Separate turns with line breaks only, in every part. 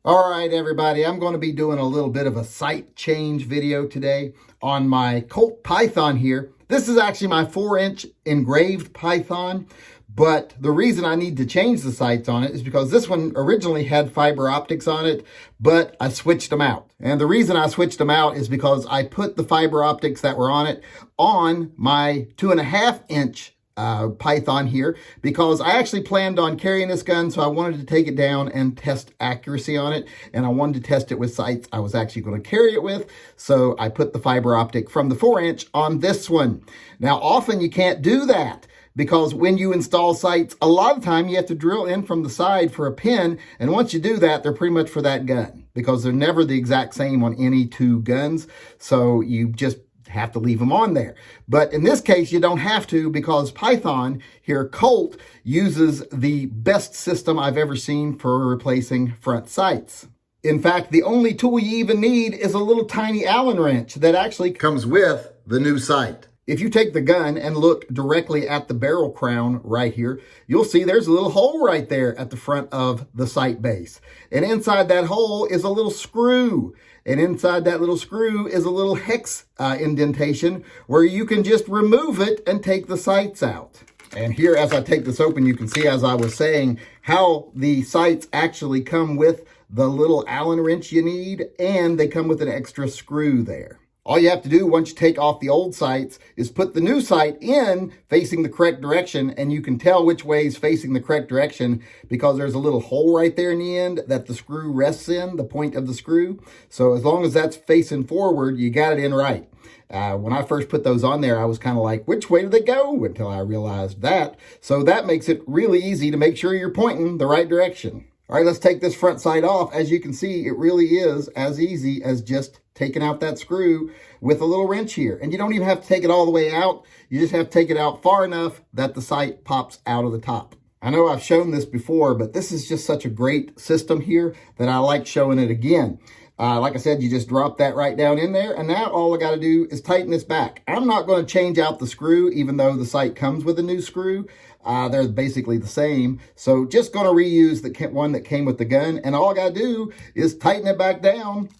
All right, everybody, I'm going to be doing a little bit of a sight change video today on my Colt Python here. This is actually my 4-inch engraved Python, but the reason I need to change the sights on it is because this one originally had fiber optics on it, but I switched them out. And the reason I switched them out is because I put the fiber optics that were on it on my 2.5-inch Python here, because I actually planned on carrying this gun, so I wanted to take it down and test accuracy on it, and I wanted to test it with sights I was actually going to carry it with, so I put the fiber optic from the 4-inch on this one. Now, often you can't do that, because when you install sights, a lot of time you have to drill in from the side for a pin, and once you do that, they're pretty much for that gun, because they're never the exact same on any two guns, so you just have to leave them on there. But in this case, you don't have to, because Python here, Colt, uses the best system I've ever seen for replacing front sights. In fact, the only tool you even need is a little tiny Allen wrench that actually comes with the new sight. If you take the gun and look directly at the barrel crown right here, you'll see there's a little hole right there at the front of the sight base. And inside that hole is a little screw. And inside that little screw is a little hex indentation where you can just remove it and take the sights out. And here, as I take this open, you can see, as I was saying, how the sights actually come with the little Allen wrench you need, and they come with an extra screw there. All you have to do once you take off the old sights is put the new sight in facing the correct direction, and you can tell which way is facing the correct direction because there's a little hole right there in the end that the screw rests in, the point of the screw. So as long as that's facing forward, you got it in right. When I first put those on there, I was kind of like, which way do they go? Until I realized that. So that makes it really easy to make sure you're pointing the right direction. All right, let's take this front sight off. As you can see, it really is as easy as just taking out that screw with a little wrench here. And you don't even have to take it all the way out. You just have to take it out far enough that the sight pops out of the top. I know I've shown this before, but this is just such a great system here that I like showing it again. Like I said, you just drop that right down in there, and now all I got to do is tighten this back. I'm not going to change out the screw, even though the sight comes with a new screw. They're basically the same. So just going to reuse the one that came with the gun, and all I got to do is tighten it back down.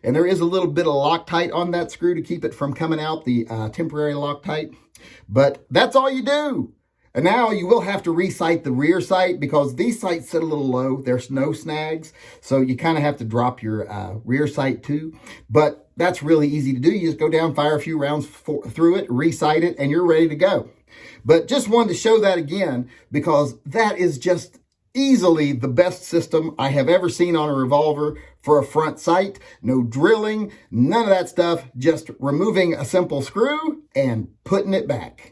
And there is a little bit of Loctite on that screw to keep it from coming out, the temporary Loctite. But that's all you do. And now you will have to re-sight the rear sight because these sights sit a little low. There's no snags. So you kind of have to drop your rear sight too. But that's really easy to do. You just go down, fire a few rounds through it, re-sight it, and you're ready to go. But just wanted to show that again because that is just easily the best system I have ever seen on a revolver for a front sight. No drilling, none of that stuff. Just removing a simple screw and putting it back.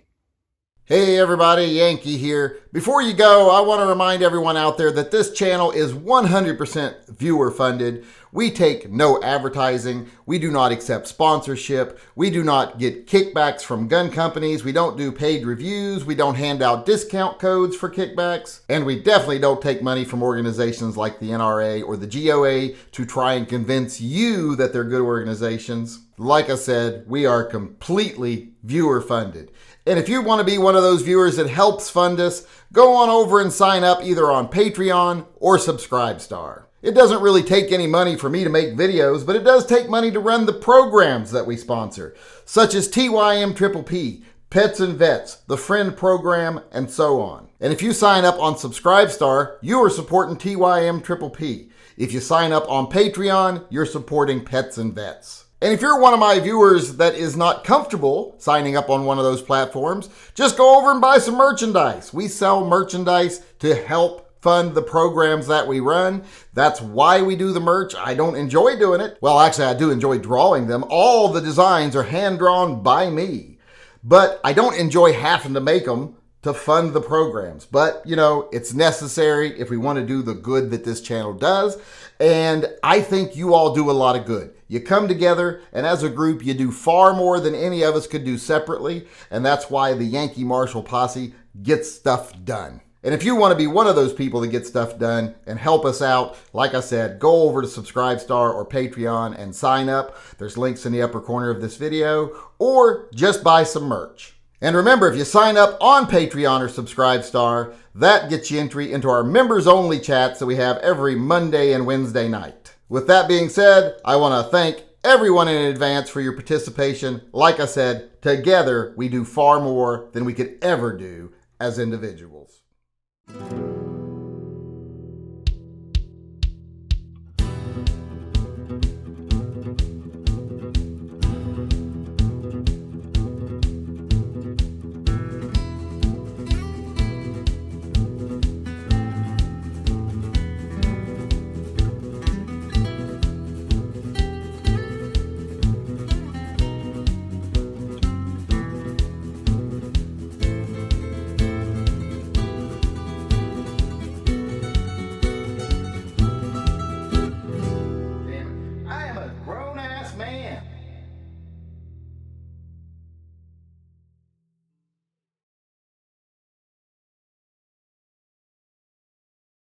Hey everybody, Yankee here. Before you go, I want to remind everyone out there that this channel is 100% viewer funded. We take no advertising. We do not accept sponsorship. We do not get kickbacks from gun companies. We don't do paid reviews. We don't hand out discount codes for kickbacks. And we definitely don't take money from organizations like the NRA or the GOA to try and convince you that they're good organizations. Like I said, we are completely viewer funded. And if you want to be one of those viewers that helps fund us, go on over and sign up either on Patreon or Subscribestar. It doesn't really take any money for me to make videos, but it does take money to run the programs that we sponsor, such as TYMP, Pets and Vets, the Friend Program, and so on. And if you sign up on Subscribestar, you are supporting TYMP. If you sign up on Patreon, you're supporting Pets and Vets. And if you're one of my viewers that is not comfortable signing up on one of those platforms, just go over and buy some merchandise. We sell merchandise to help fund the programs that we run. That's why we do the merch. I don't enjoy doing it. Well, actually, I do enjoy drawing them. All the designs are hand-drawn by me. But I don't enjoy having to make them to fund the programs. But, you know, it's necessary if we want to do the good that this channel does. And I think you all do a lot of good. You come together, and as a group, you do far more than any of us could do separately. And that's why the Yankee Marshall Posse gets stuff done. And if you want to be one of those people that get stuff done and help us out, like I said, go over to Subscribestar or Patreon and sign up. There's links in the upper corner of this video, or just buy some merch. And remember, if you sign up on Patreon or Subscribestar, that gets you entry into our members-only chats that we have every Monday and Wednesday night. With that being said, I want to thank everyone in advance for your participation. Like I said, together we do far more than we could ever do as individuals.